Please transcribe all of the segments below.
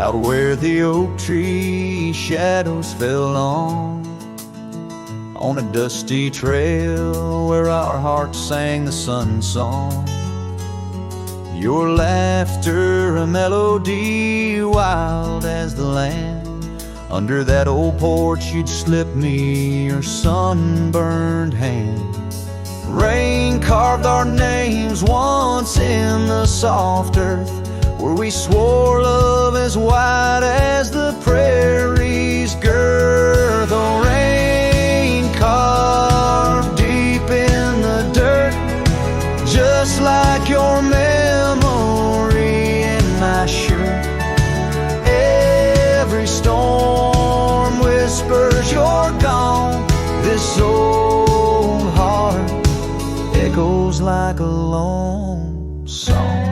out where the oak tree shadows fell on a dusty trail where our hearts sang the sun song. Your laughter a melody wild as the land. Under that old porch you'd slip me your sunburned hand. Rain carved our names once in the soft earth, where we swore love as wide as the prairie's girth. Oh, rain carved deep in the dirt, just like your memory in my shirt. Every storm whispers you're gone. This old heart echoes like a lone song.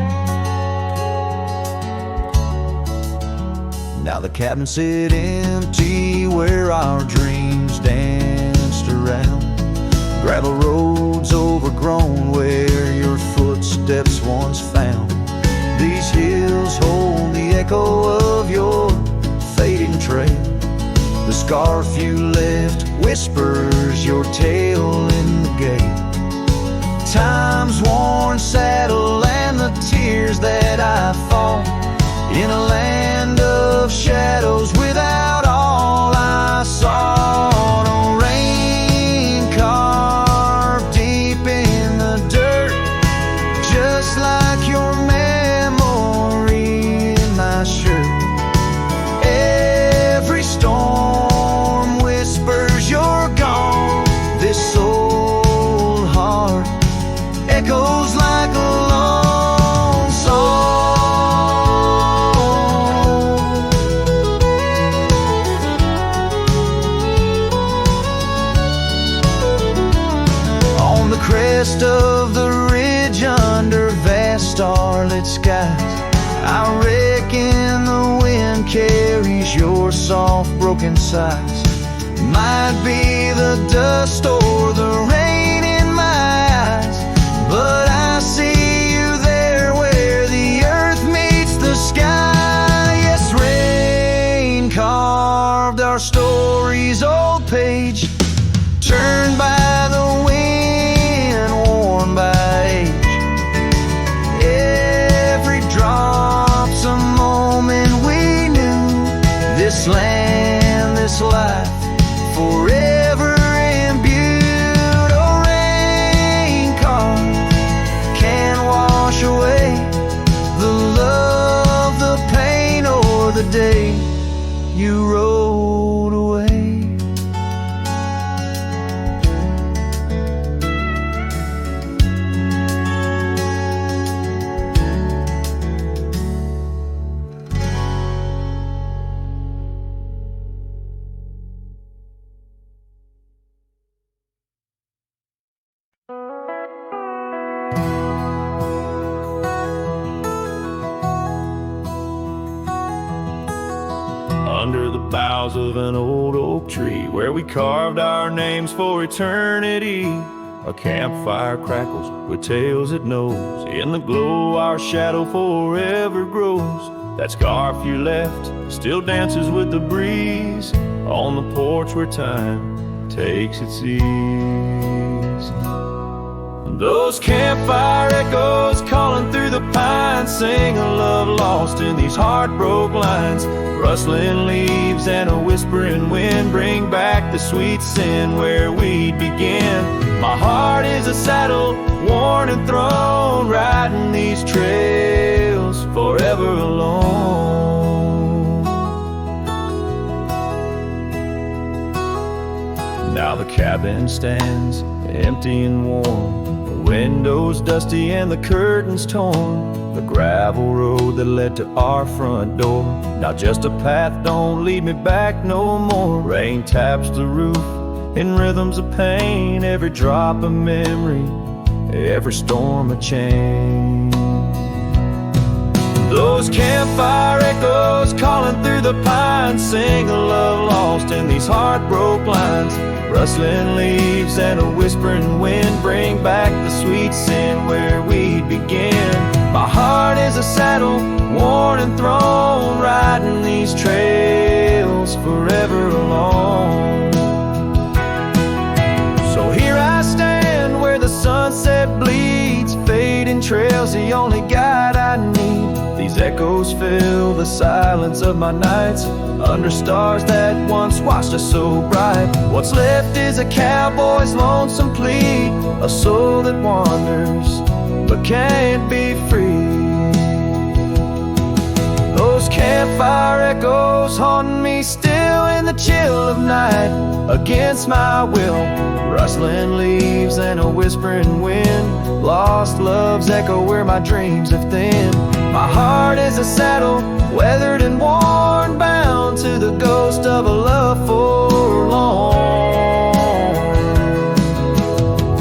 Now the cabin sit empty where our dreams danced around. Gravel roads overgrown where your footsteps once found. These hills hold the echo of your fading trail. The scarf you left whispers your tale in the gate. Time's worn saddle and the tears that I fought in a land of shadows without all I saw. No rain carved deep in the dirt, just like your memory in my shirt. Every storm whispers you're gone. This old heart echoes like a lone song. On the crest of the ridge under vast starlit skies, I reckon the wind carries your soft broken sighs. Might be the dust or the rain in my eyes, but I see you there where the earth meets the sky. Yes, rain carved our story's old page, turned by the wind, worn by age. Every drop's a moment we knew. This land, this life, forever imbued. Oh, rain carved can't wash away the love, the pain, or the day you rode away. Under the boughs of an old oak tree, where we carved our names for eternity, a campfire crackles with tales it knows. In the glow our shadow forever grows. That scarf you left still dances with the breeze on the porch where time takes its ease. Those campfire echoes calling through the pines sing a love lost in these heartbroken lines. Rustling leaves and a whispering wind bring back the sweet sin where we began. My heart is a saddle worn and thrown, riding these trails forever alone. Now the cabin stands empty and warm, the windows dusty and the curtains torn. The gravel road that led to our front door, now just a path, don't lead me back no more. Rain taps the roof in rhythms of pain, every drop a memory, every storm a change. Those campfire echoes calling through the pines sing a love lost in these heartbroken lines. Rustling leaves and a whispering wind bring back the sweet sin where we began. My heart is a saddle worn and thrown, riding these trails forever alone. So here I stand where the sunset bleeds, fading trails, the only guide I need. These echoes fill the silence of my nights, under stars that once watched us so bright. What's left is a cowboy's lonesome plea, a soul that wanders but can't be free. Those campfire echoes haunting me still in the chill of night, against my will, rustling leaves and a whispering wind. Lost love's echo where my dreams have thinned. My heart is a saddle, weathered and worn, bound to the ghost of a love forlorn.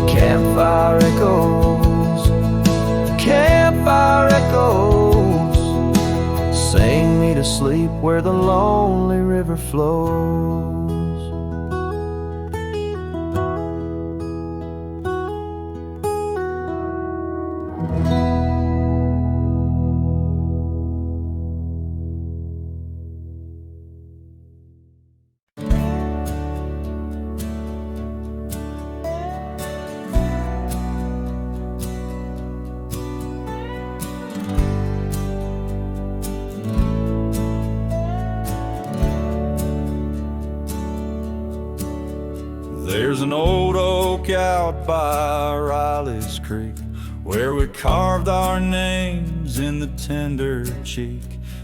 Campfire echoes, campfire echoes, sing me to sleep where the lonely river flows. There's an old oak out by Riley's Creek, where we carved our names in the tender cheek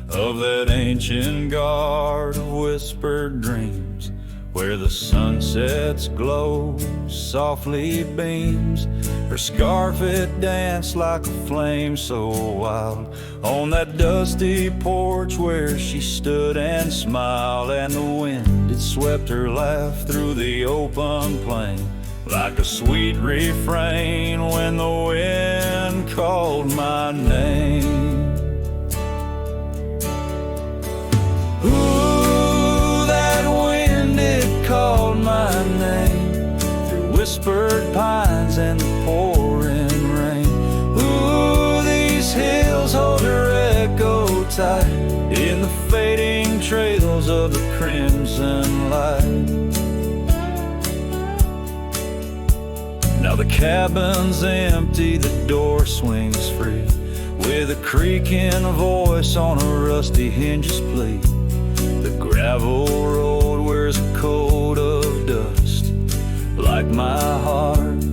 of that ancient guard of whispered dreams, where the sunset's glow softly beams. Her scarf it danced like a flame so wild on that dusty porch where she stood and smiled, and the wind it swept her laugh through the open plain like a sweet refrain when the wind called my name. Ooh, that wind it called my name through whispered pines and the pouring rain. Ooh, these hills hold her echo tight in the fading trails of the crimson light. Now the cabin's empty, the door swings free, with a creaking voice on a rusty hinge's plea. The gravel road wears a coat of dust, like my heart,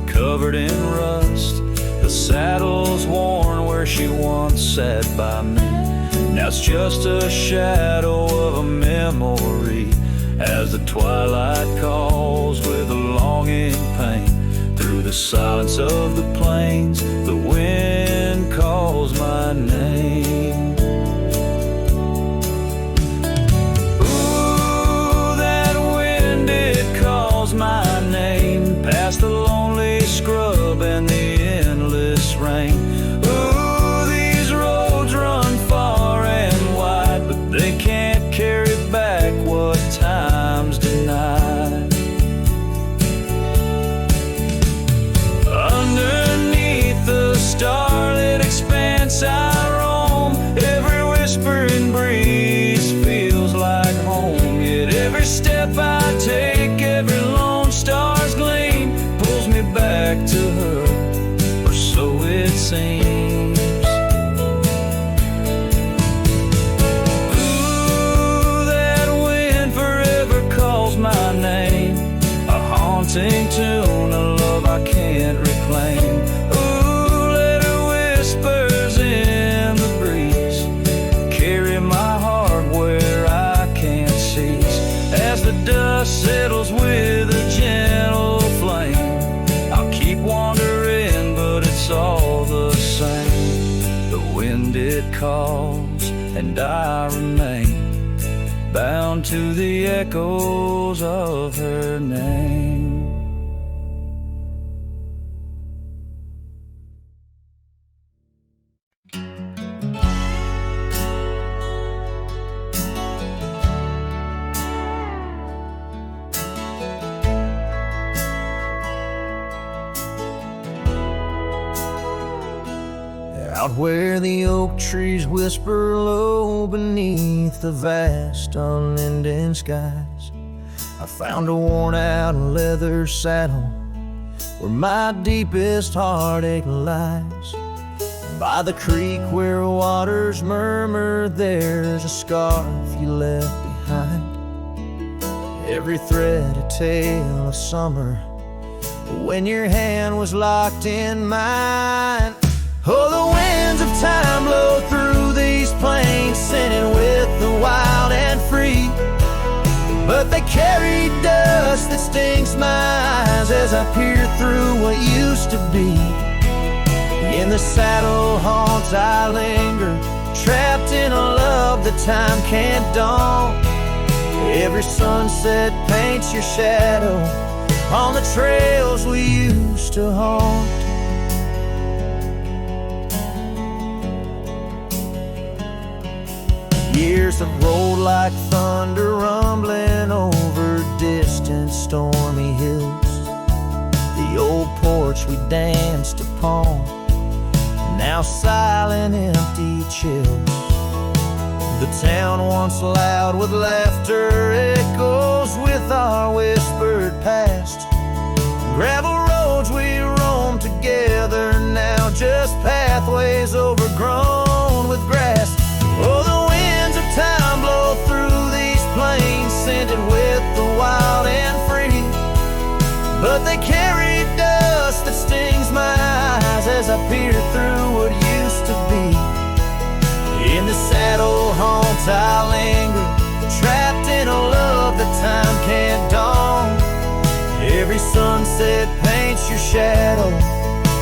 covered in rust. The saddle's worn where she once sat by me, now it's just a shadow of a memory, as the twilight calls with a longing pain. Through the silence of the plains, the wind calls my name. Ooh, that wind, it calls my name, past the lonely scrub and the endless rain. Ooh, these roads run far and wide, but they can't carry back what time's denied. Underneath the starlit expanse I roam, every whispering breeze feels like home. Yet every step I take, every lone star's gleam pulls me back to her, or so it seems. Ooh, that wind forever calls my name, a haunting tune, a love I can't reclaim. Ooh, let her whispers in the breeze carry my heart where I can't cease. As the dust settles with a gentle flame, I'll keep wandering, but it's all the same. The wind it calls and I remain bound to the echoes of her name. Out where the oak trees whisper low beneath the vast unending skies, I found a worn-out leather saddle where my deepest heartache lies. By the creek where waters murmur, there's a scarf you left behind. Every thread a tale of summer when your hand was locked in mine. Oh, the winds of time blow through these plains, singing with the wild and free. But they carry dust that stings my eyes as I peer through what used to be. In the saddle haunts I linger, trapped in a love that time can't daunt. Every sunset paints your shadow on the trails we used to haunt. Years have rolled like thunder rumbling over distant stormy hills. The old porch we danced upon, now silent, empty chills. The town once loud with laughter echoes with our whispered past. Gravel roads we roam together, now just pathways overgrown with grass. Oh, the winds of time blow through these plains, scented with the wild and free. But they carry dust that stings my eyes as I peer through what used to be. In the saddle haunts I linger, trapped in a love that time can't daunt. Every sunset paints your shadow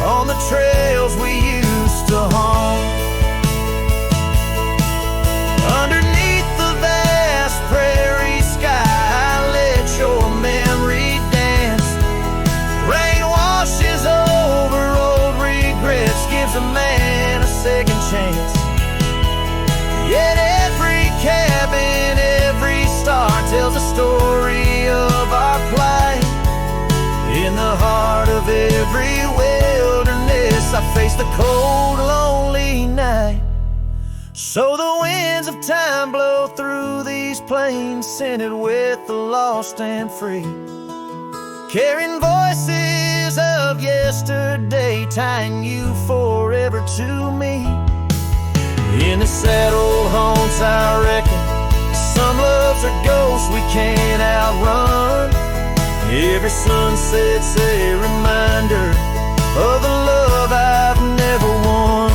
on the trails we used to haunt. Underneath the vast prairie sky, I let your memory dance. Rain washes over old regrets, gives a man a second chance. Yet every cabin, every star tells a story of our plight. In the heart of every wilderness, I face the cold, lonely night. So the winds of time blow through these plains, scented with the lost and free, carrying voices of yesterday, tying you forever to me. In the saddle haunts I reckon, some loves are ghosts we can't outrun. Every sunset's a reminder of the love I've never won.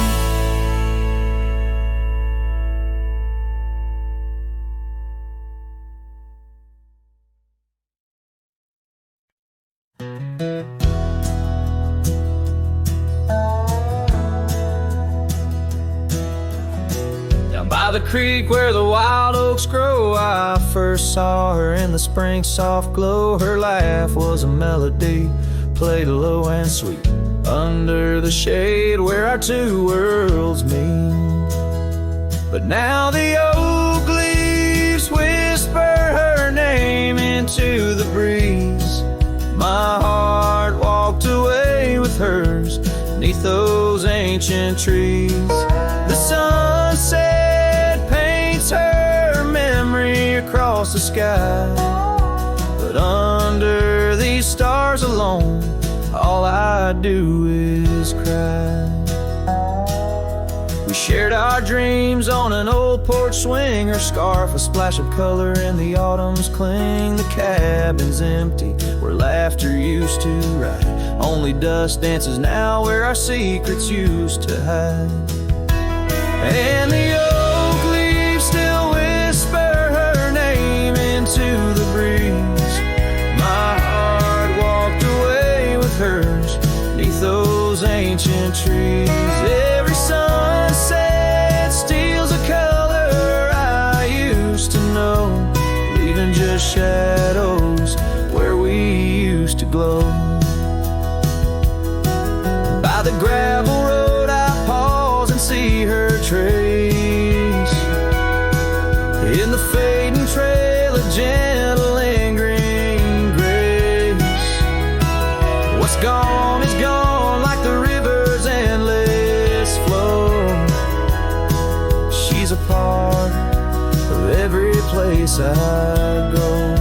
By the creek where the wild oaks grow, I first saw her in the spring soft glow. Her laugh was a melody, played low and sweet, under the shade where our two worlds meet. But now the oak leaves whisper her name into the breeze. My heart walked away with hers beneath those ancient trees. The sunset her memory across the sky, but under these stars alone, all I do is cry. We shared our dreams on an old porch swing, her scarf a splash of color in the autumn's cling. The cabin's empty where laughter used to ride, only dust dances now where our secrets used to hide. And the still whisper her name into the breeze. My heart walked away with hers beneath those ancient trees. Every sunset steals a color I used to know, leaving just shadows where we used to glow. By the gravel road I pause and see her trace. In the fading trail, a gentle lingering grace. What's gone is gone, like the river's endless flow. place I go.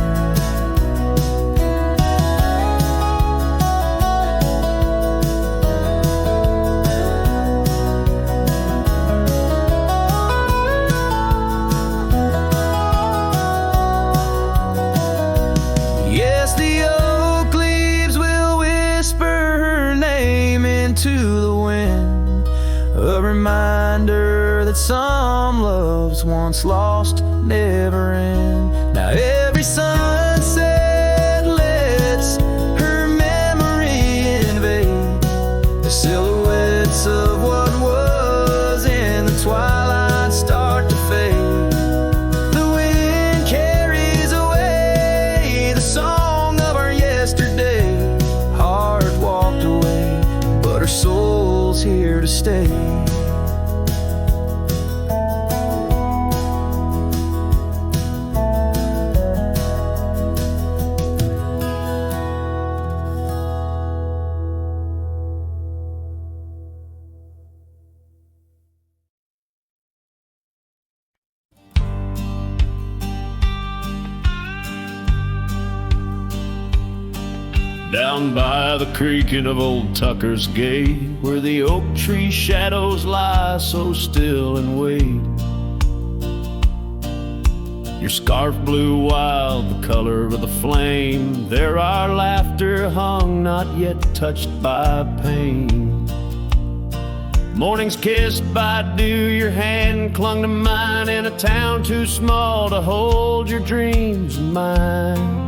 Yes, the oak leaves will whisper her name into the wind, a reminder that some loves once lost never end. Now every sunset lets her memory invade the silhouettes of what was, in the twilight start to fade. The wind carries away the song of our yesterday. Heart walked away, but her soul's here to stay. Down by the creaking of old Tucker's Gate, where the oak tree shadows lie so still and wait. Your scarf blew wild, the color of the flame. There our laughter hung, not yet touched by pain. Morning's kissed by dew, your hand clung to mine in a town too small to hold your dreams in mine.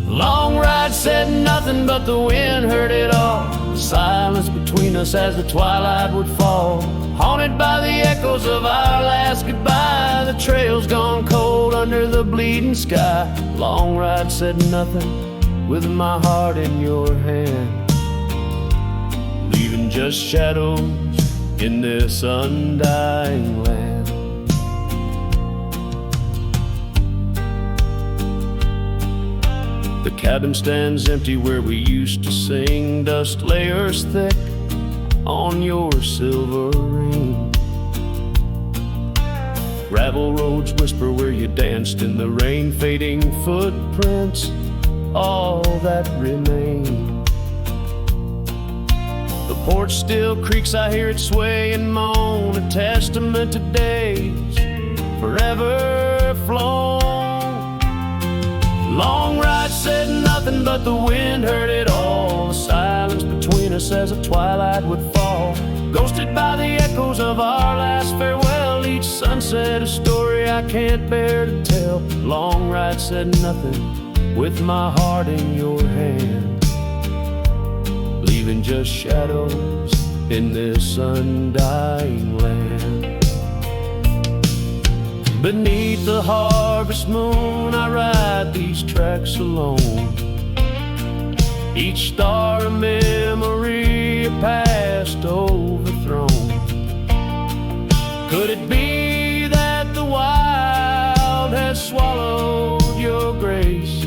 Long ride said nothing, but the wind heard it all. The silence between us as the twilight would fall, haunted by the echoes of our last goodbye. The trail's gone cold under the bleeding sky. Long ride said nothing, with my heart in your hand, leaving just shadows in this undying land. The cabin stands empty where we used to sing, dust layers thick on your silver ring. Gravel roads whisper where you danced in the rain, fading footprints, all that remain. The porch still creaks, I hear it sway and moan, a testament to days forever flown. Long ride said nothing, but the wind heard it all. The silence between us as the twilight would fall, ghosted by the echoes of our last farewell. Each sunset a story I can't bear to tell. Long ride said nothing, with my heart in your hand, leaving just shadows in this undying land. Beneath the harvest moon I ride these tracks alone, each star a memory, a past overthrown. Could it be that the wild has swallowed your grace,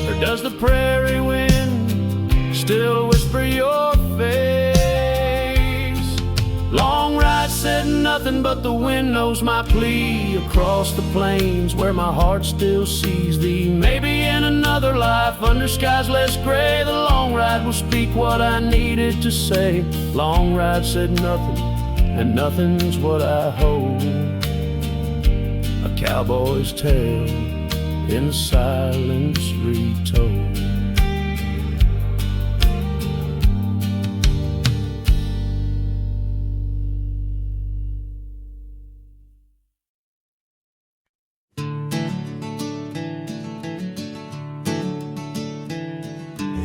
or does the prairie wind still whisper your face? Long ride said nothing, but the wind knows my plea. Across the plains where my heart still sees thee, maybe in another life under skies less gray, the long ride will speak what I needed to say. Long ride said nothing, and nothing's what I hold, a cowboy's tale in silence retold.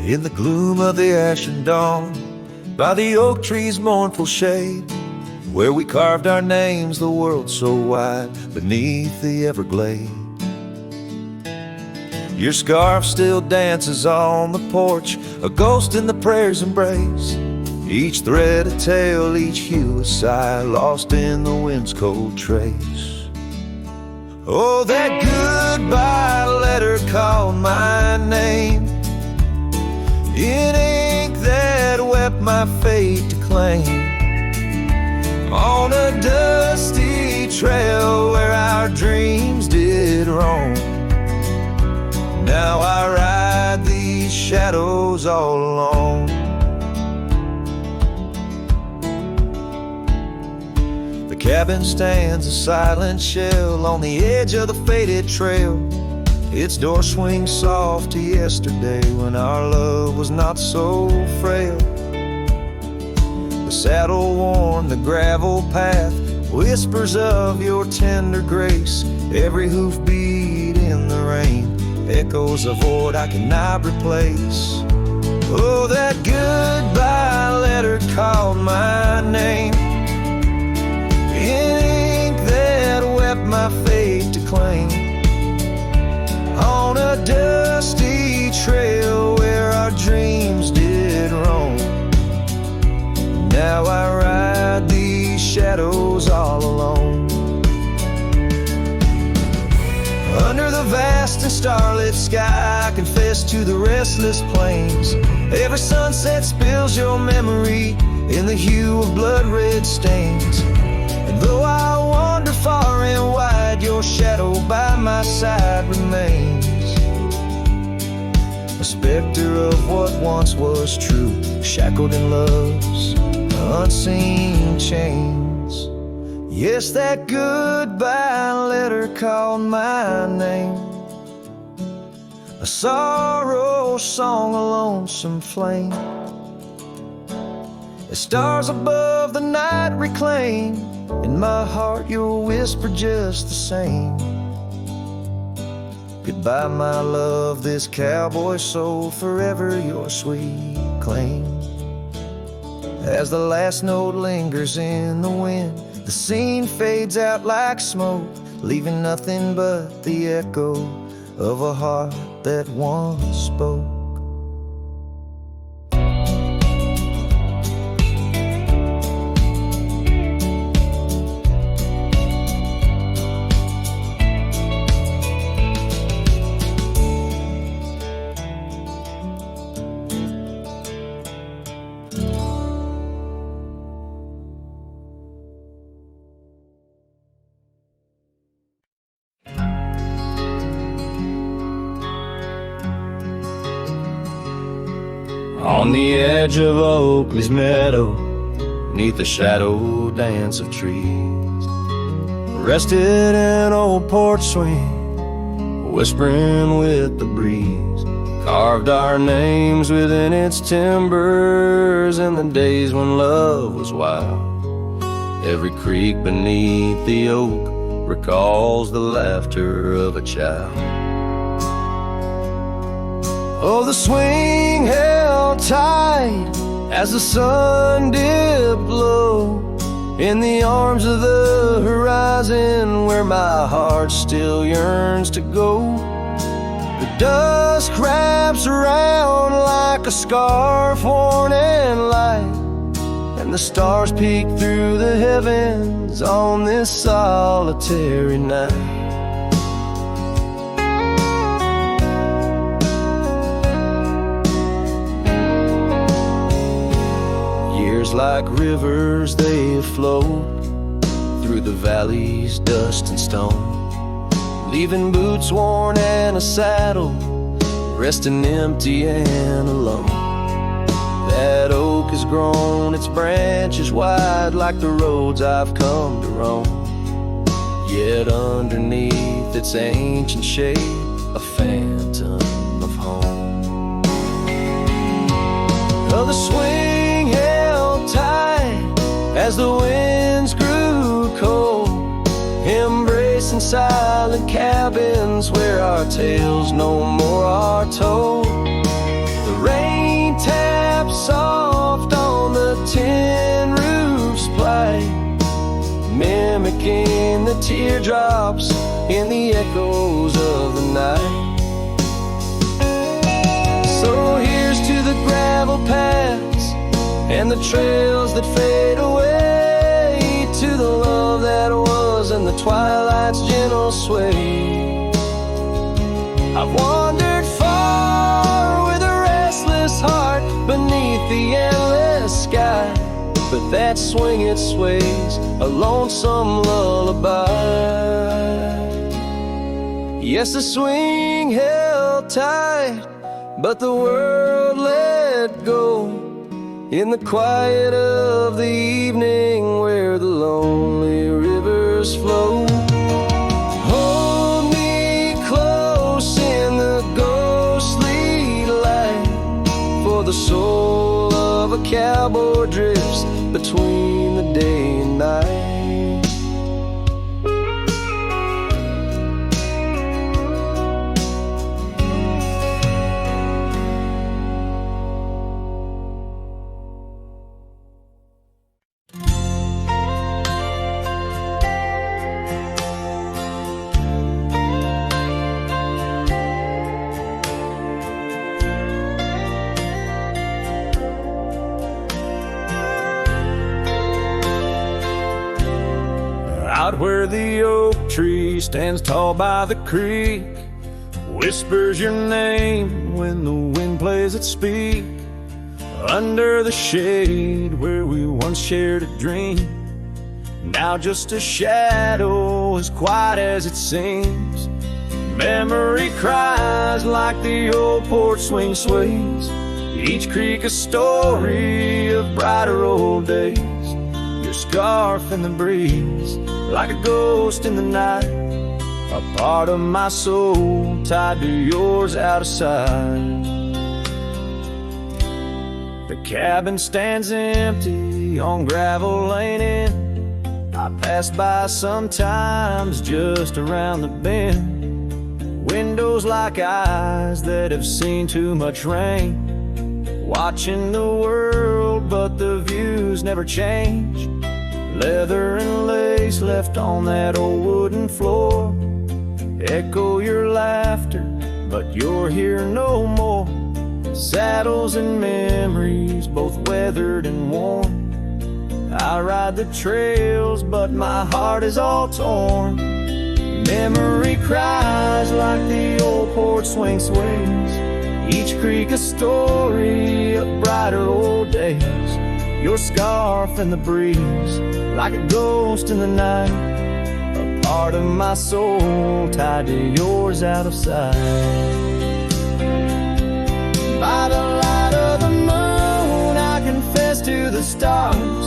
In the gloom of the ashen dawn, by the oak tree's mournful shade, where we carved our names, the world so wide, beneath the everglade. Your scarf still dances on the porch, a ghost in the prairie's embrace. Each thread a tale, each hue a sigh, lost in the wind's cold trace. Oh, that goodbye letter called my name in ink that wept my fate to claim, on a dusty trail where our dreams did did wrong. Now I ride these shadows all alone. The cabin stands a silent shell on the edge of the faded trail. Its door swings soft to yesterday when our love was not so frail. The saddle worn, the gravel path whispers of your tender grace. Every hoofbeat in the rain echoes a void I cannot replace. Oh, that goodbye letter called my name in ink that wept my fate to claim. On a dusty trail where our dreams did roam. Now I ride these shadows all alone. Under the vast and starlit sky, I confess to the restless plains. Every sunset spills your memory in the hue of blood-red stains. And though I wander far and wide, your shadow by my side remains. A specter of what once was true, shackled in love's unseen chains. Yes, that goodbye letter called my name. A sorrow song, a lonesome flame. As stars above the night reclaim, in my heart your whisper just the same. Goodbye my love, this cowboy soul, forever your sweet claim. As the last note lingers in the wind, the scene fades out like smoke, leaving nothing but the echo of a heart that once spoke. On the edge of Oakley's meadow, neath the shadow dance of trees, rested an old porch swing, whispering with the breeze. Carved our names within its timbers in the days when love was wild. Every creak beneath the oak recalls the laughter of a child. Oh, the swing held tight as the sun dipped low in the arms of the horizon where my heart still yearns to go. The dusk wraps around like a scarf worn in light, and the stars peek through the heavens on this solitary night. Like rivers they flow through the valleys, dust and stone, leaving boots worn and a saddle, resting empty and alone. That oak has grown its branches wide like the roads I've come to roam, yet underneath its ancient shade a phantom of home. Oh, the swing held tight as the winds grew cold, embracing silent cabins where our tales no more are told. The rain taps soft on the tin roof's plight, mimicking the teardrops in the echoes of the night. So here's to the gravel paths and the trails that fade away, to the love that was and the twilight's gentle sway. I've wandered far with a restless heart beneath the endless sky, but that swing it sways a lonesome lullaby. Yes, the swing held tight, but the world let go in the quiet of the evening where the lonely rivers flow. Hold me close in the ghostly light, for the soul of a cowboy drifts between the day and night. Out where the oak tree stands tall by the creek, whispers your name when the wind plays its speak. Under the shade where we once shared a dream, now just a shadow as quiet as it seems. Memory cries like the old porch swing sways, each creak a story of brighter old days. Your scarf in the breeze, like a ghost in the night, a part of my soul tied to yours out of sight. The cabin stands empty on gravel lane in. I pass by sometimes just around the bend. Windows like eyes that have seen too much rain, watching the world but the views never change. Leather and lace left on that old wooden floor echo your laughter, but you're here no more. Saddles and memories, both weathered and worn. I ride the trails, but my heart is all torn. Memory cries like the old porch swing sways, each creak a story of brighter old days. Your scarf in the breeze, like a ghost in the night, a part of my soul tied to yours out of sight. By the light of the moon, I confess to the stars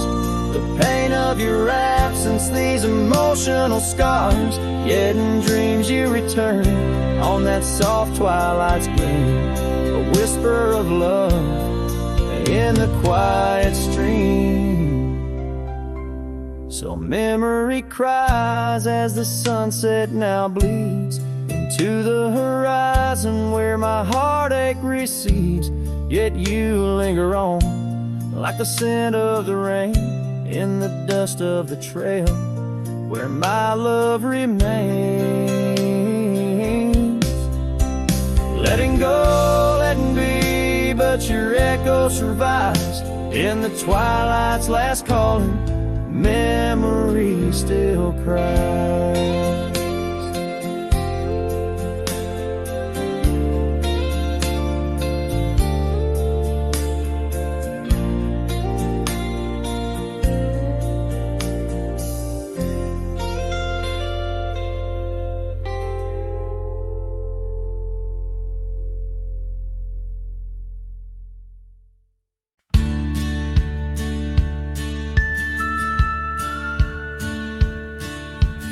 the pain of your absence, these emotional scars. Yet in dreams you return on that soft twilight's gleam, a whisper of love in the quiet stream. So memory cries as the sunset now bleeds into the horizon where my heartache recedes. Yet you linger on like the scent of the rain in the dust of the trail where my love remains. Letting go, letting be, but your echo survives in the twilight's last calling. Memory still cries.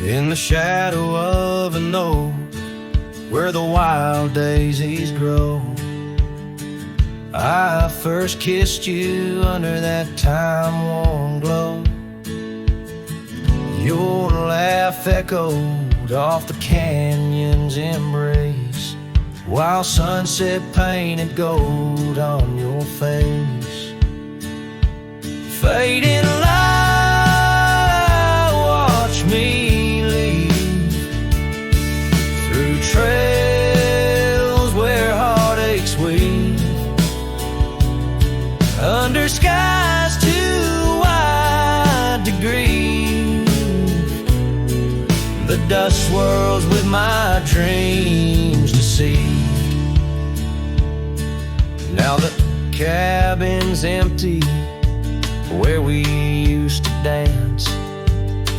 In the shadow of an oak, where the wild daisies grow, I first kissed you under that time-worn glow. Your laugh echoed off the canyon's embrace, while sunset painted gold on your face. Fading light, watch me trails where heartaches weave, under skies too wide to grieve. The dust swirls with my dreams deceived. Now the cabin's empty where we used to dance.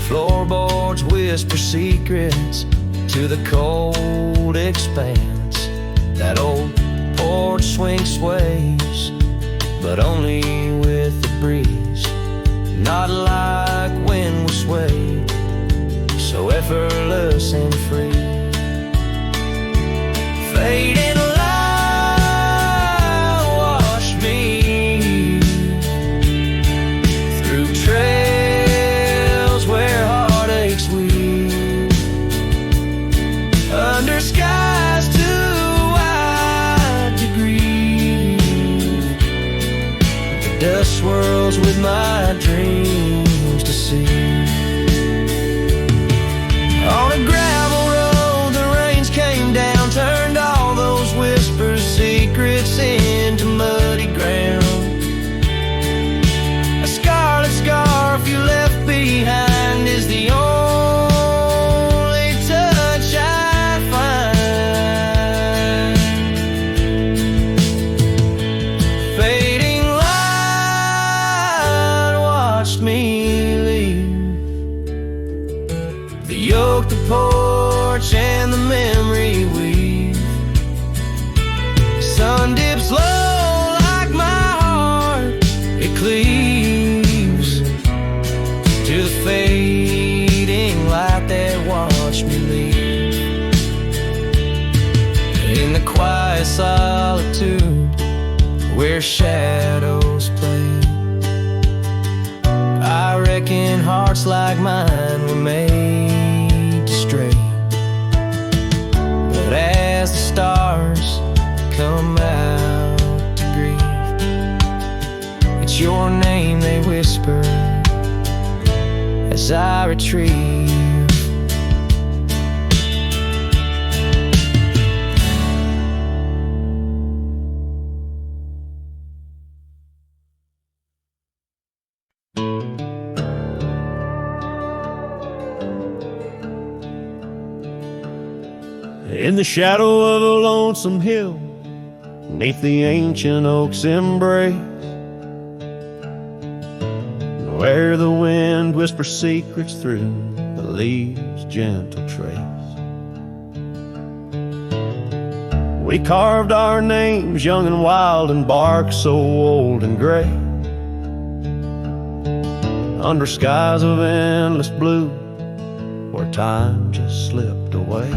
Floorboards whisper secrets to the cold expanse. That old porch swing sways, but only with the breeze, not like when we swayed, so effortless and free. Fading light wash me through trails where heartaches weave, under skies too wide to grieve. The dust swirls with my dreams to see. On a gravel road, the rains came down, turned all those whispers, secrets into muddy ground. A scarlet scarf you left behind is the only touch I find. Fading light watched me leave, the yoke, the porch, and the memory weave. Sun dips low like my heart, it cleaves to the fading light that watched me leave. In the quiet solitude where shadows play, I reckon hearts like mine were made to stray. But as the stars come out to grieve, it's your name they whisper as I retrieve. In the shadow of a lonesome hill, neath the ancient oak's embrace, where the wind whispers secrets through the leaves' gentle trace, we carved our names young and wild in bark so old and gray, under skies of endless blue where time just slipped away.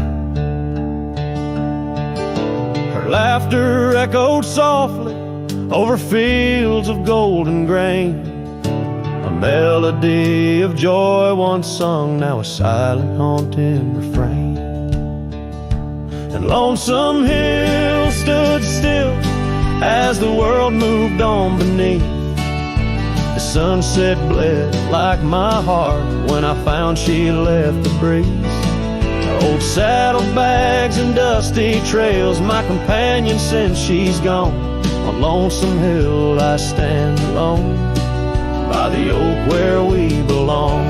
Laughter echoed softly over fields of golden grain, a melody of joy once sung, now a silent haunting refrain. And Lonesome Hill stood still as the world moved on beneath. The sunset bled like my heart when I found she left the breeze. Old saddlebags and dusty trails, my companion since she's gone. On Lonesome Hill I stand alone, by the oak where we belong.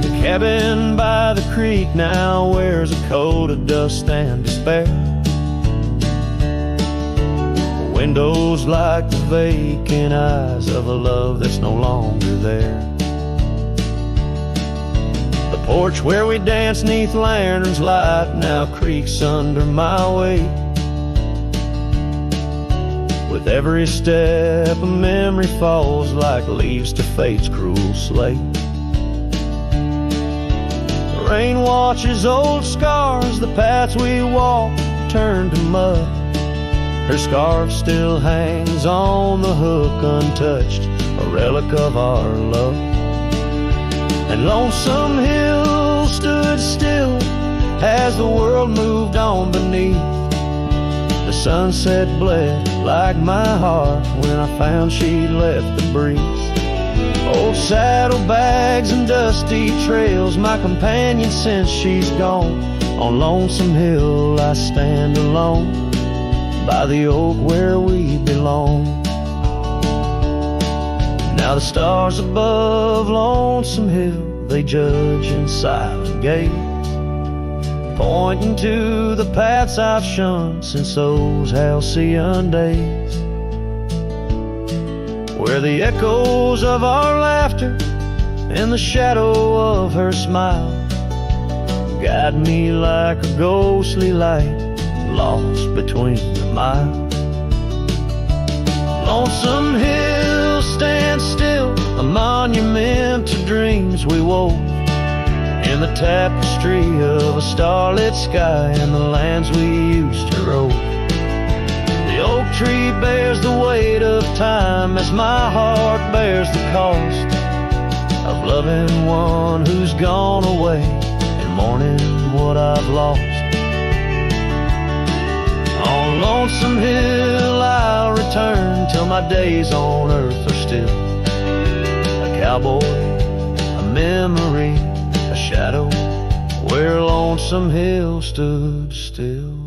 The cabin by the creek now wears a coat of dust and despair. The windows like the vacant eyes of a love that's no longer there. The porch where we danced neath lanterns light now creaks under my weight. With every step a memory falls like leaves to fate's cruel slate. The rain washes old scars, the paths we walk turn to mud. Her scarf still hangs on the hook untouched, a relic of our love. And Lonesome Hill stood still as the world moved on beneath. The sunset bled like my heart when I found she left the breeze. Old saddlebags and dusty trails, my companion since she's gone. On Lonesome Hill I stand alone, by the oak where we belong. Now the stars above Lonesome Hill, they judge in silent gaze, pointing to the paths I've shunned since those halcyon days, where the echoes of our laughter and the shadow of her smile guide me like a ghostly light, lost between the miles. Lonesome Hill stands still, a monument to dreams we wove, in the tapestry of a starlit sky and the lands we used to rove. The oak tree bears the weight of time as my heart bears the cost of loving one who's gone away and mourning what I've lost. On Lonesome Hill I'll return till my days on earth are still a cowboy, a memory, a shadow where Lonesome Hill stood still.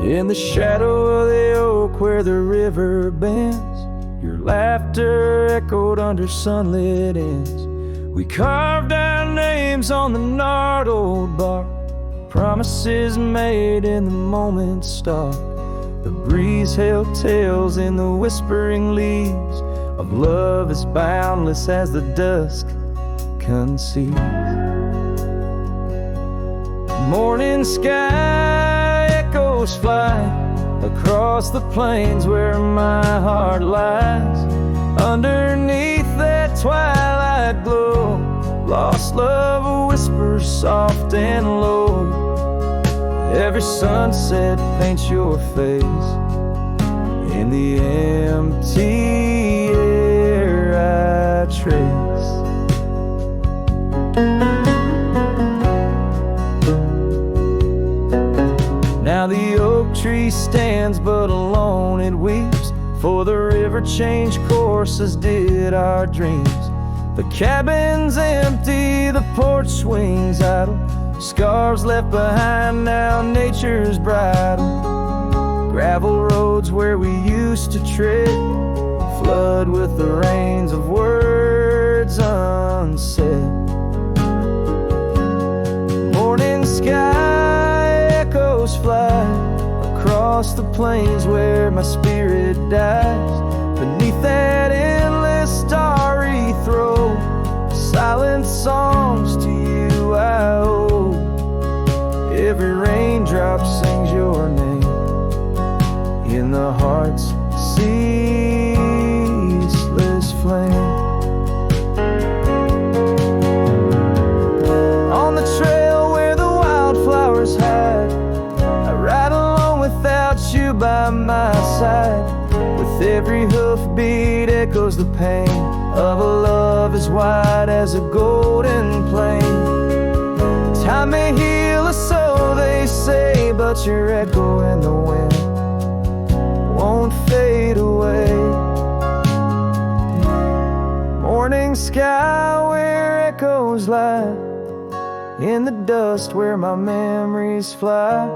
In the shadow of the oak where the river bends, your laughter echoed under sunlit ends. We carved our names on the gnarled old bark, promises made in the moment's stalk. The breeze held tales in the whispering leaves of love as boundless as the dusk conceives. Morning sky echoes fly across the plains where my heart lies. Underneath that twilight glow, lost love whispers soft and low. Every sunset paints your face in the empty air I trace. Now the oak tree stands but alone it weeps, for the river changed courses did our dreams. The cabin's empty, the porch swings idle, scars left behind now nature's bridle. Gravel roads where we used to tread flood with the rains of words unsaid. Morning sky echoes fly across the plains where my spirit dies. Beneath that endless starry throw, silent songs to you I owe. Every raindrop sings your name in the heart's ceaseless flame. On the trail where the wildflowers hide, I ride along without you by my side. With every hoofbeat echoes the pain of a love as wide as a golden plain. Time may heal us, so they say, but your echo in the wind won't fade away. Morning sky where echoes lie, in the dust where my memories fly.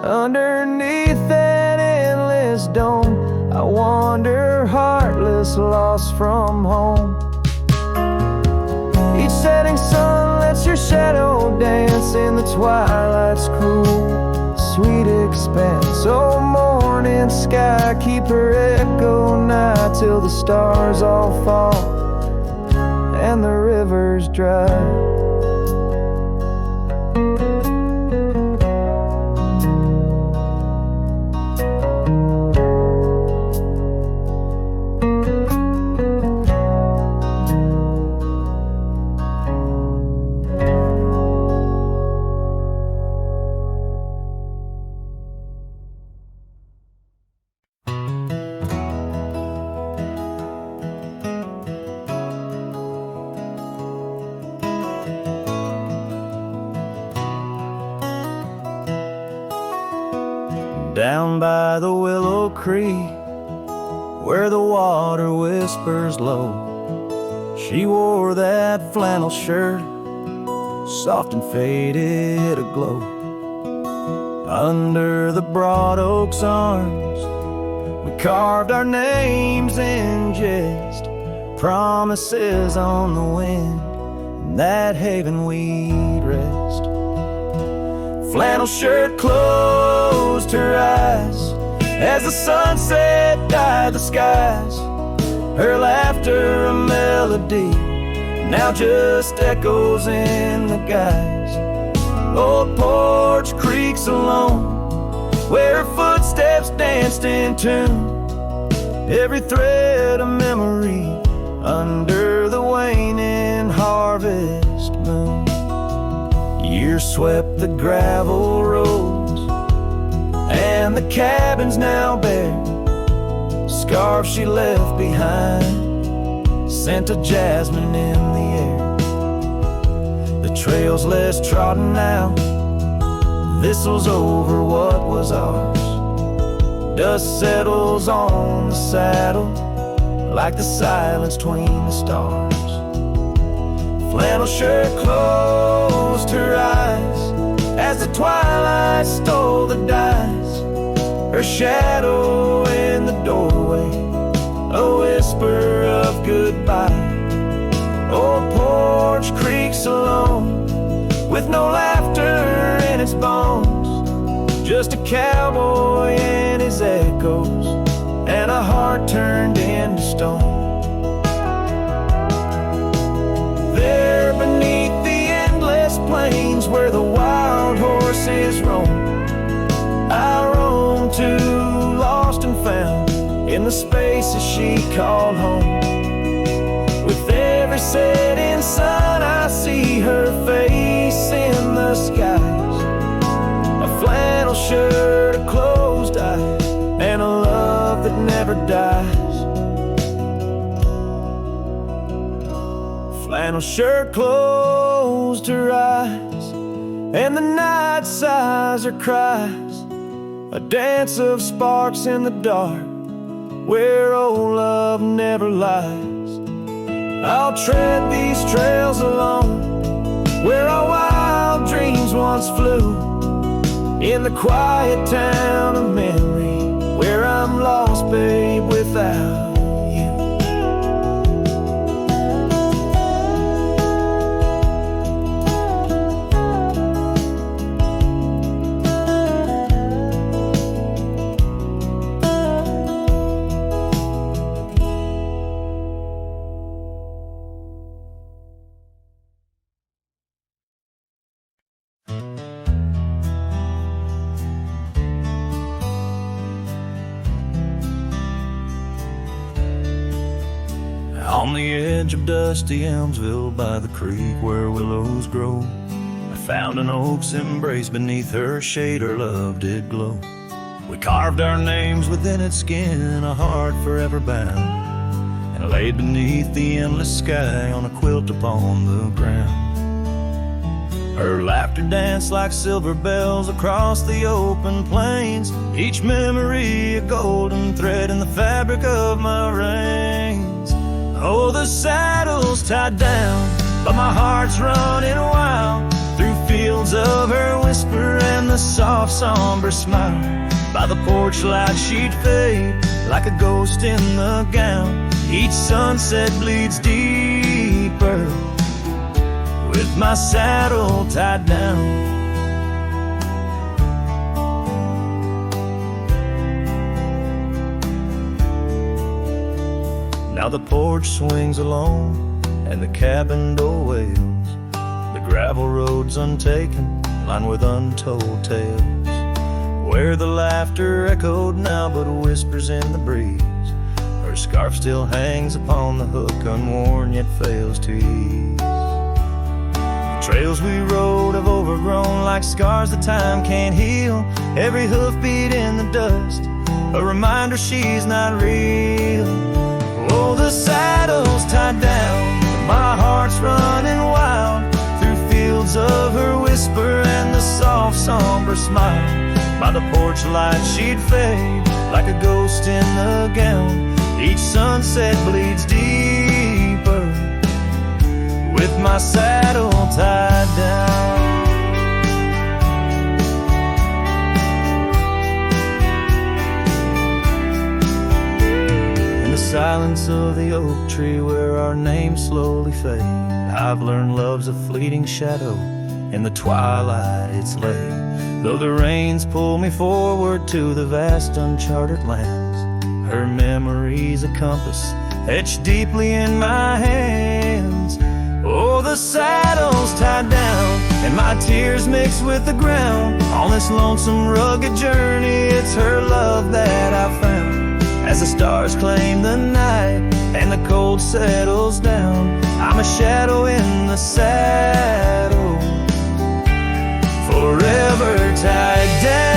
Underneath that endless dome, I wander heartless, lost from home. Each setting sun lets your shadow dance in the twilight's cruel, sweet expanse. Oh, morning sky, keep her echo nigh till the stars all fall and the rivers dry. Down by the willow creek, where the water whispers low, she wore that flannel shirt soft and faded aglow. Under the broad oak's arms, we carved our names in jest, promises on the wind, in that haven we'd rest. Flannel shirt closed her eyes as the sunset dyed the skies. Her laughter a melody, now just echoes in the guise. Old porch creaks alone, where her footsteps danced in tune. Every thread a memory under the waning harvest moon. Years swept the gravel roads, and the cabins now bare. Scarf she left behind, scent of jasmine in the air. The trail's less trodden now, thistles over what was ours. Dust settles on the saddle, like the silence between the stars. Flannel shirt closed her eyes as the twilight stole the dice. Her shadow in the doorway, a whisper of goodbye. Old porch creaks alone, with no laughter in its bones. Just a cowboy and his echoes, and a heart turned into stone. There beneath the endless plains where the wild horses roam, I roam to, lost and found, in the spaces she called home. With every setting sun I see her face in the skies. A flannel shirt, a closed eye, and a love that never dies. Flannel shirt closed her eyes, and the night sighs her cries. A dance of sparks in the dark, where old love never lies. I'll tread these trails alone, where our wild dreams once flew. In the quiet town of memory, where I'm lost, babe, without you. On the edge of dusty Elmsville, by the creek where willows grow, I found an oak's embrace. Beneath her shade her love did glow. We carved our names within its skin, a heart forever bound, and laid beneath the endless sky on a quilt upon the ground. Her laughter danced like silver bells across the open plains, each memory a golden thread in the fabric of my reins. Oh, the saddle's tied down, but my heart's running wild, through fields of her whisper and the soft somber smile. By the porch light she'd fade like a ghost in the gown. Each sunset bleeds deeper with my saddle tied down. Now the porch swings alone and the cabin door wails. The gravel road's untaken, lined with untold tales, where the laughter echoed now but whispers in the breeze. Her scarf still hangs upon the hook, unworn yet fails to ease. The trails we rode have overgrown like scars that time can't heal. Every hoofbeat in the dust, a reminder she's not real. Oh, the saddle's tied down, my heart's running wild, through fields of her whisper and the soft somber smile. By the porch light she'd fade like a ghost in the gown. Each sunset bleeds deeper with my saddle tied down. In the silence of the oak tree where our names slowly fade, I've learned love's a fleeting shadow. In the twilight it's late, though the rains pull me forward to the vast uncharted lands. Her memory's a compass etched deeply in my hands. Oh, the saddle's tied down and my tears mix with the ground. On this lonesome rugged journey, it's her love that I found. As the stars claim the night and the cold settles down, I'm a shadow in the saddle, forever tied down.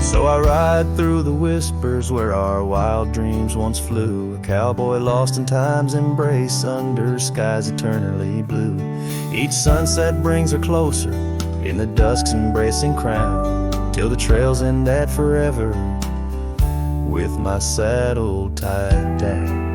So I ride through the whispers where our wild dreams once flew, a cowboy lost in time's embrace under skies eternally blue. Each sunset brings her closer in the dusk's embracing crown, till the trails end at forever with my saddle tied down.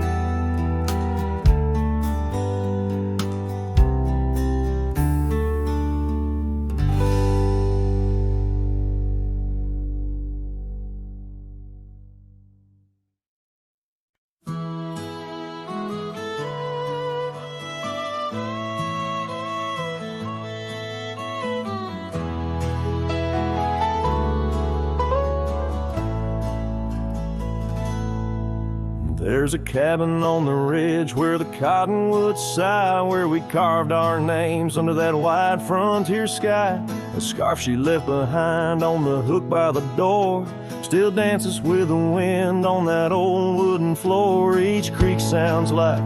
There's a cabin on the ridge where the cottonwoods sigh, where we carved our names under that wide frontier sky. A scarf she left behind on the hook by the door still dances with the wind on that old wooden floor. Each creak sounds like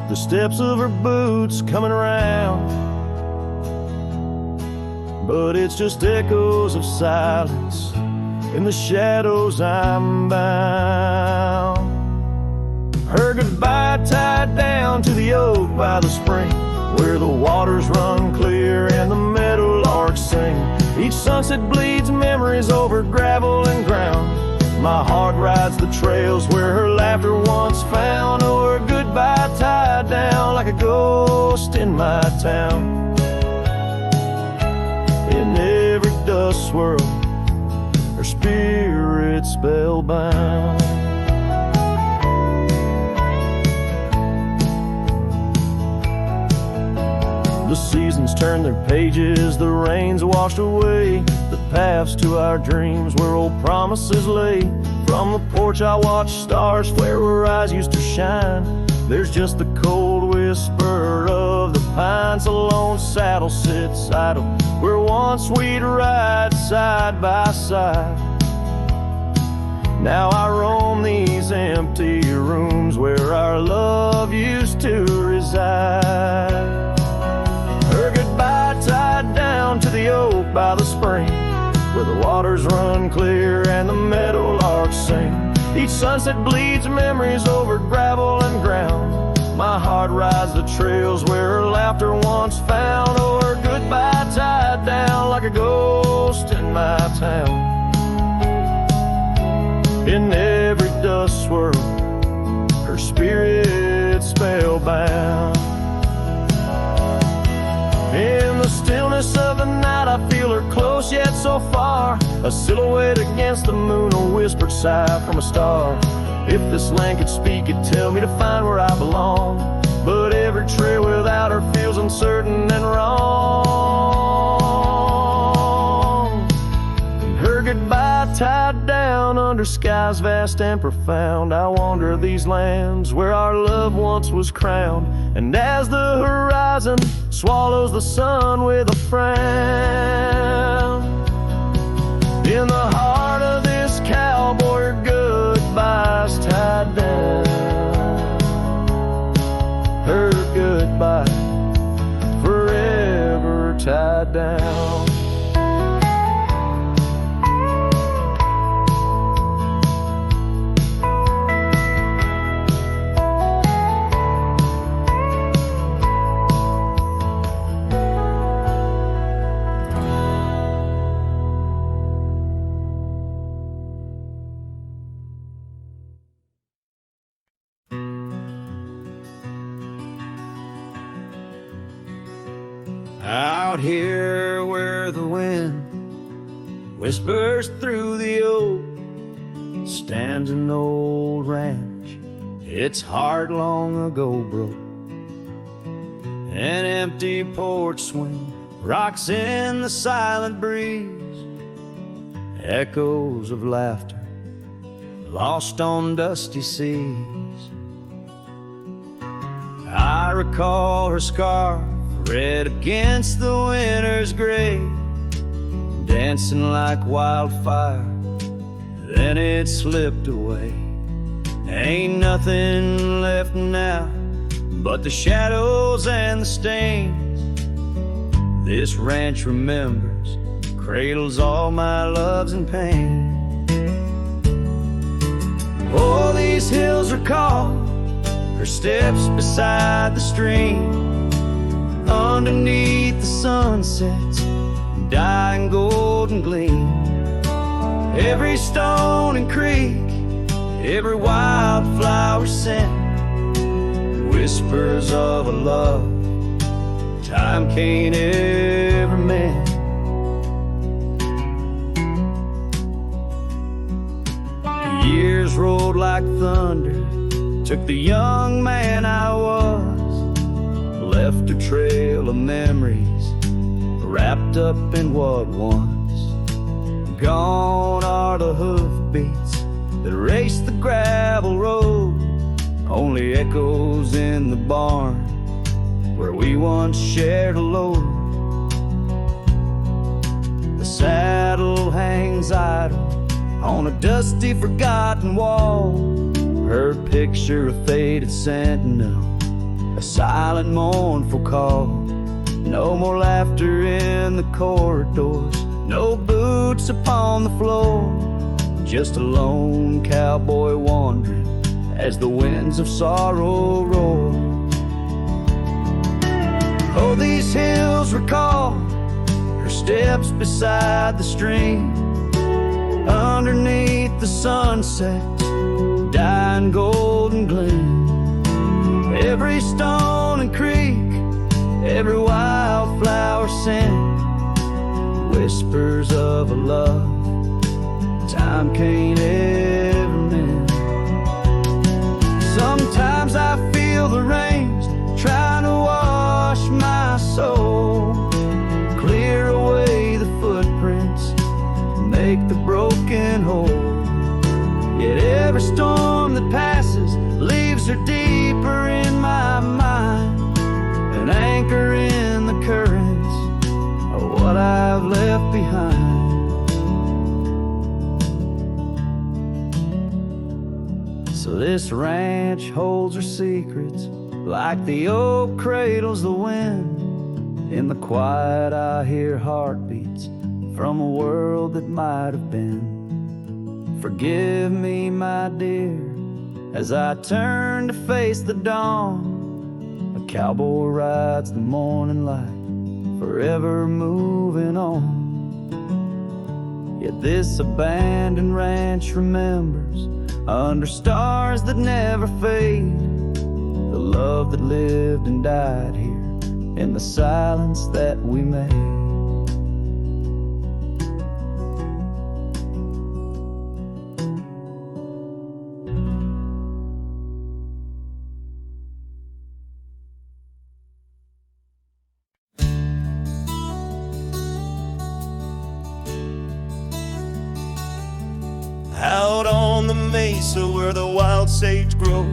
the steps of her boots coming around, but it's just echoes of silence. In the shadows I'm bound. Her goodbye tied down to the oak by the spring, where the waters run clear and the meadowlarks sing. Each sunset bleeds memories over gravel and ground. My heart rides the trails where her laughter once found. Oh, her goodbye tied down like a ghost in my town. In every dust swirl, her spirit spellbound. The seasons turn their pages, the rains washed away the paths to our dreams where old promises lay. From the porch I watch stars flare where eyes used to shine. There's just the cold whisper of the pines. A lone saddle sits idle where once we'd ride side by side. Now I roam these empty rooms where our love used to reside. Her goodbye tied down to the oak by the spring, where the waters run clear and the meadowlarks sing. Each sunset bleeds memories over gravel and ground. My heart rides the trails where her laughter once found. Oh, her goodbye tied down like a ghost in my town. In every dust swirl, her spirit spellbound. In the stillness of the night I feel her close yet so far, a silhouette against the moon, a whispered sigh from a star. If this land could speak, it'd tell me to find where I belong, but every trail without her feels uncertain and wrong. And her goodbye tied down under skies vast and profound, I wander these lands where our love once was crowned. And as the horizon swallows the sun with a frown, in the heart of this cowboy her goodbye's tied down. Her goodbye forever tied down. Out here where the wind whispers through the oak stands an old ranch, its heart long ago broke. An empty porch swing rocks in the silent breeze, echoes of laughter lost on dusty seas. I recall her scarf red against the winter's gray, dancing like wildfire, then it slipped away. Ain't nothing left now but the shadows and the stains. This ranch remembers, cradles all my loves and pain. Oh, these hills recall her steps beside the stream, underneath the sunset's dying golden gleam. Every stone and creek, every wildflower scent, whispers of a love time can't ever mend. Years rolled like thunder, took the young man I was, left a trail of memories wrapped up in what once. Gone are the hoofbeats that raced the gravel road, only echoes in the barn where we once shared a load. The saddle hangs idle on a dusty, forgotten wall, her picture a faded sentinel, a silent, mournful call. No more laughter in the corridors, no boots upon the floor, just a lone cowboy wandering as the winds of sorrow roar. Oh, these hills recall her steps beside the stream, underneath the sunset's dying golden gleam. Every stone and creek, every wildflower scent, whispers of a love time can't ever mend. Sometimes I feel the rains trying to wash my soul, clear away the footprints, make the broken whole. Yet every storm that passes leaves her deeper in my mind, an anchor in the currents of what I've left behind. So this ranch holds her secrets like the oak cradles the wind. In the quiet I hear heartbeats from a world that might have been. Forgive me, my dear, as I turn to face the dawn. A cowboy rides the morning light, forever moving on. Yet this abandoned ranch remembers, under stars that never fade, the love that lived and died here in the silence that we made. Out on the mesa where the wild sage grows,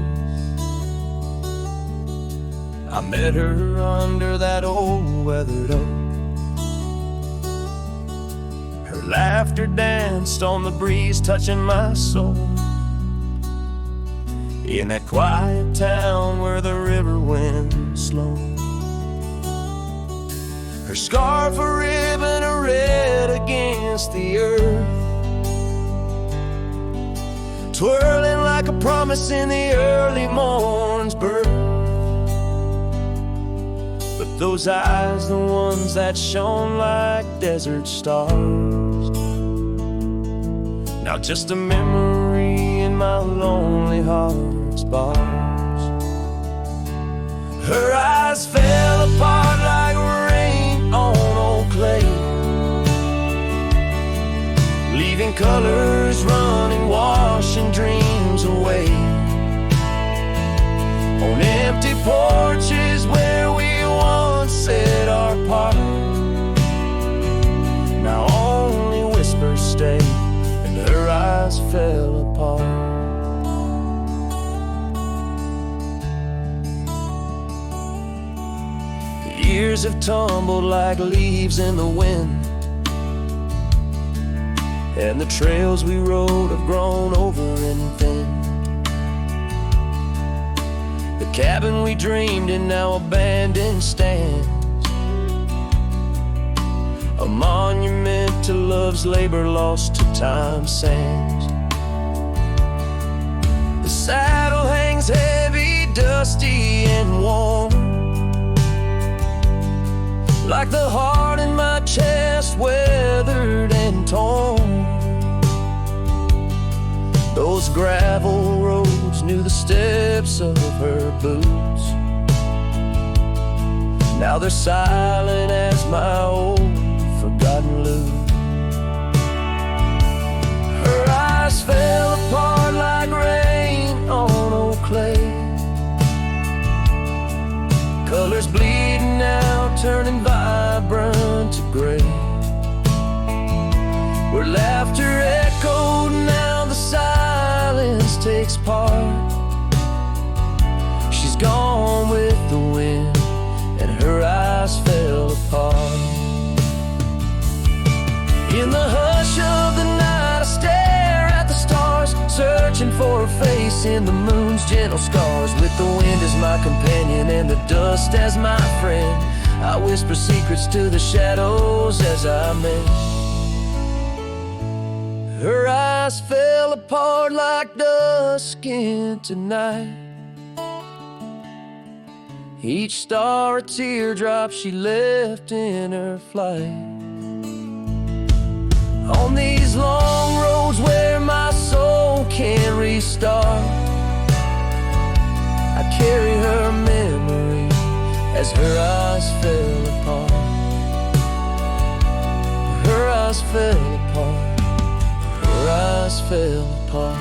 I met her under that old weathered oak. Her laughter danced on the breeze, touching my soul. In that quiet town where the river winds slow, her scarf a ribbon of red against the earth, twirling like a promise in the early morn's birth. But those eyes, the ones that shone like desert stars, now just a memory in my lonely heart's bars. Her eyes fell apart like rain and colors running, washing dreams away. On empty porches where we once said our part, now only whispers stay, and her eyes fell apart. The years have tumbled like leaves in the wind, and the trails we rode have grown over and thin. The cabin we dreamed in now abandoned stands, a monument to love's labor lost to time's sands. The saddle hangs heavy, dusty and warm, like the heart in my chest, weathered and torn. Those gravel roads knew the steps of her boots. Now they're silent as my old forgotten lute. Her eyes fell apart like rain on old clay, colors bleeding out, turning vibrant to gray. Where laughter echoed, now the silence takes part. She's gone with the wind, and her eyes fell apart. In the hush of the night, I stare at the stars, searching for her face in the moon's gentle scars. With the wind as my companion and the dust as my friend, I whisper secrets to the shadows as I mend. Her eyes fell apart like dusk into night, each star a teardrop she left in her flight. On these long roads where my soul can't restart, I carry her memory as her eyes fell apart. Her eyes fell apart. Her eyes fell apart.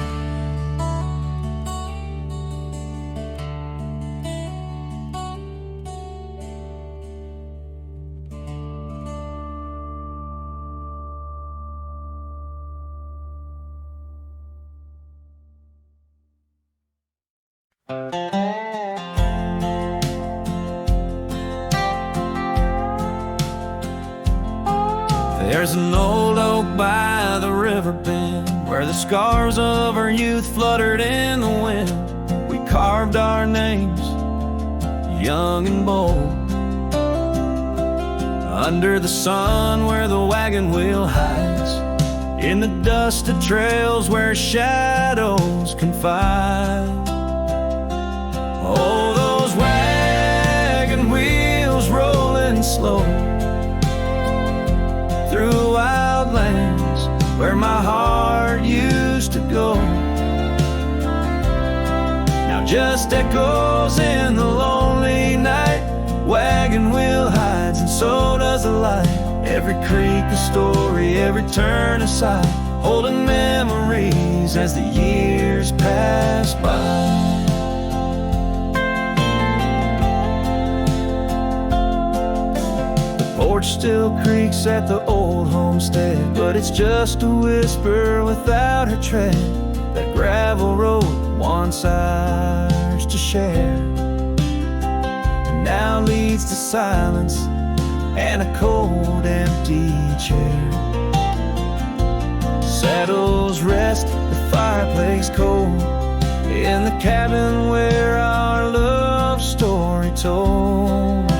There's an old oak by the river bend where the scars of our youth fluttered in the wind. We carved our names, young and bold, under the sun where the wagon wheel hides, in the dusted trails where shadows confide. Oh, those wagon wheels rolling slow through wild lands where my heart used to go, now just echoes in the lonely night. Wagon wheel hides and so does the light. Every creek a story, every turn a sigh, holding memories as the years pass by. Porch still creaks at the old homestead, but it's just a whisper without her tread. That gravel road once ours to share now leads to silence and a cold, empty chair. Saddles rest, the fireplace cold, in the cabin where our love story told.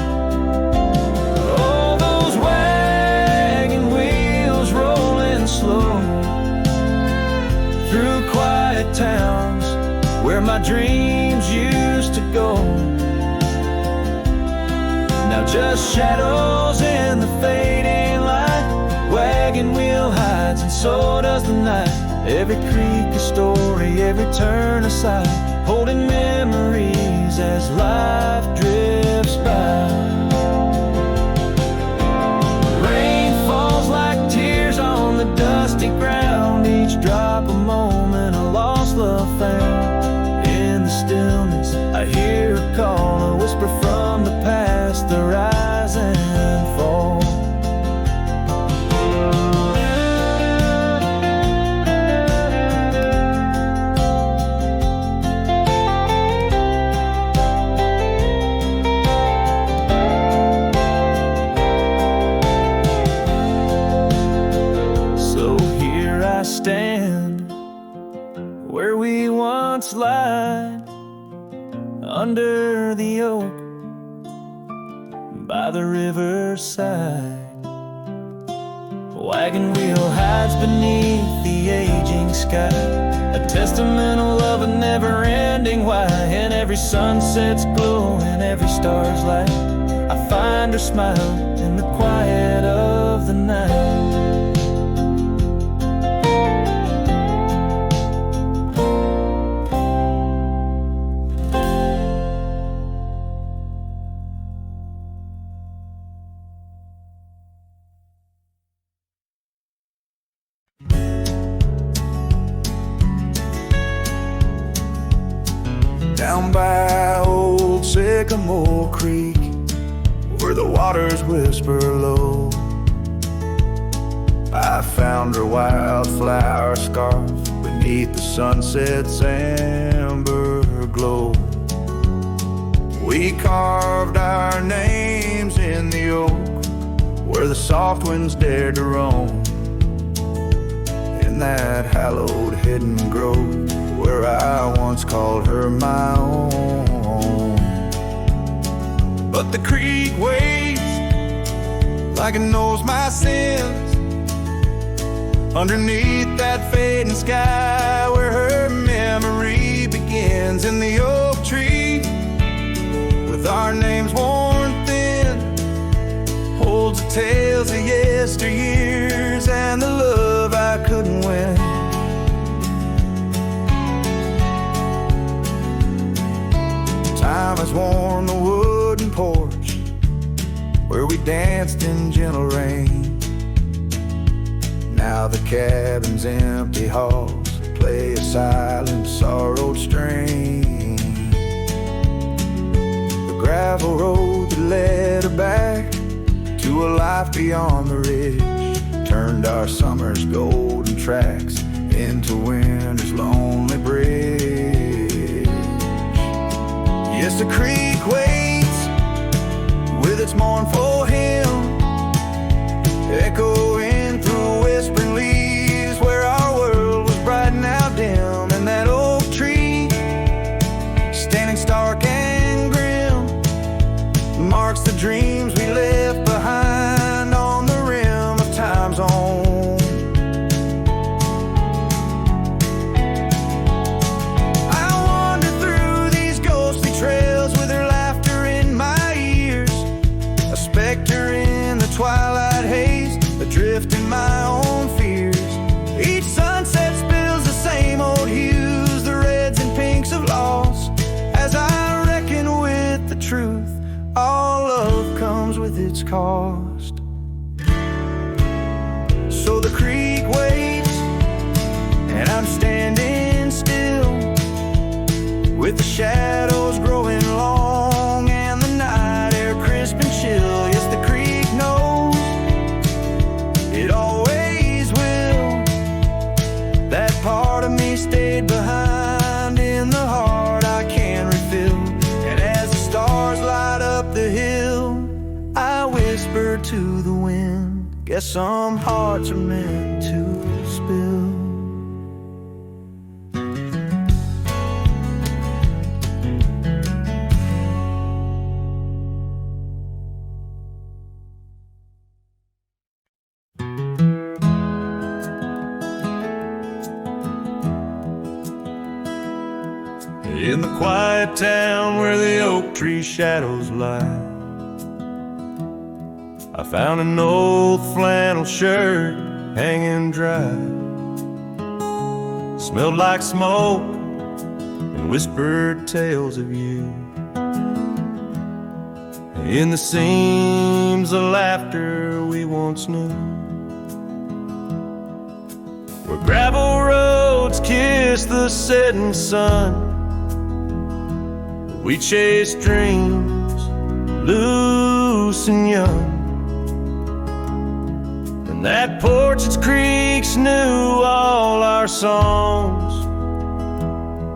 Oh, those wagon wheels rolling slow through quiet towns where my dreams used to go, now just shadows in the fading light. Wagon wheel hides and so does the night. Every creek a story, every turn a sigh, holding memories as life drifts by. Rain falls like tears on the dusty ground side. Wagon wheel hides beneath the aging sky, a testament of love, a never-ending why. And every sunset's glow and every star's light, I find her smile in the quiet of the night. Down by old Sycamore Creek, where the waters whisper low, I found her wildflower scarf beneath the sunset's amber glow. We carved our names in the oak, where the soft winds dared to roam, in that hallowed hidden grove, where I once called her my own. But the creek waits like it knows my sins, underneath that fading sky, where her memory begins. In the oak tree, with our names worn thin, holds the tales of yesteryears and the love I couldn't win. Time has worn the wooden porch, where we danced in gentle rain. Now the cabin's empty halls play a silent, sorrowed strain. The gravel road that led her back to a life beyond the ridge turned our summer's golden tracks into winter's lonely bridge. Yes, the creek waits with its mournful hymn, echoing through whispering leaves, where our world was bright and now dim. And that oak tree, standing stark and grim, marks the dreams we left behind on the rim of time's own. Twilight haze, adrift in my own fears. Each sunset spills the same old hues, the reds and pinks of loss, as I reckon with the truth, all love comes with its cost. So the creek waits, and I'm standing still, with the shadows growing long and the night air crisp and chill. Yes, the creek knows, it always will. That part of me stayed behind in the heart I can refill. And as the stars light up the hill, I whisper to the wind, guess some hearts are meant to spill. In the quiet town where the oak tree shadows lie, I found an old flannel shirt hanging dry. Smelled like smoke and whispered tales of you. In the seams of laughter we once knew, where gravel roads kiss the setting sun, we chased dreams loose and young. And that porch, its creaks knew all our songs.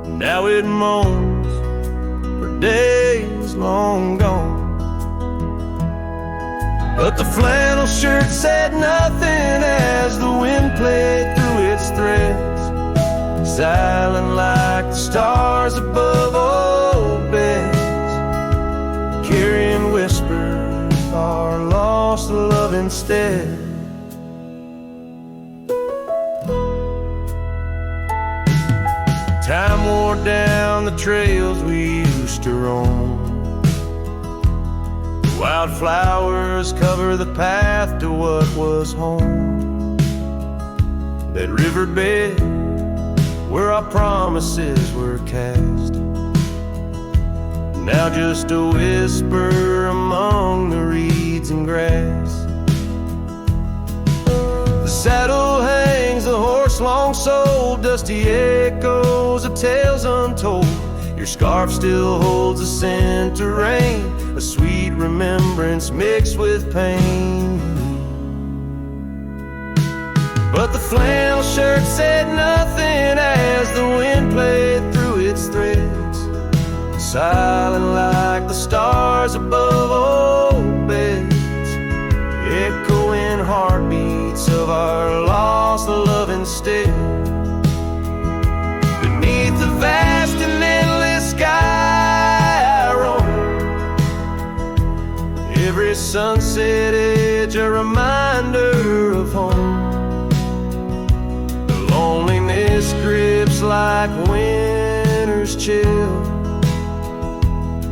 Now it moans for days long gone. But the flannel shirt said nothing as the wind played through its threads, silent like the stars above old beds, carrying whispers of our lost lost love instead. Time wore down the trails we used to roam. Wildflowers cover the path to what was home. That riverbed where our promises were cast, now just a whisper among the reeds and grass. The saddle hangs, the horse long sold, dusty echoes of tales untold. Your scarf still holds a scent of rain, a sweet remembrance mixed with pain. But the flannel shirt said nothing as the wind played through its threads, silent like the stars above old beds, echoing heartbeats of our lost love instead. Beneath the vast and endless sky I roam, every sunset edge a reminder of home. The loneliness grips like winter's chill,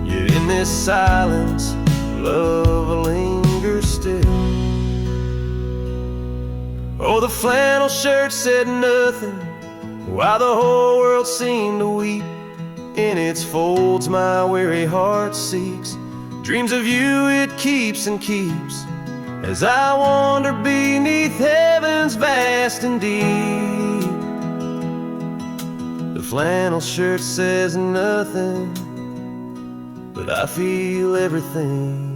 yet in this silence love lingers still. Oh, the flannel shirt said nothing while the whole world seemed to weep. In its folds my weary heart seeks, dreams of you it keeps and keeps, as I wander beneath heaven's vast and deep. The flannel shirt says nothing, but I feel everything.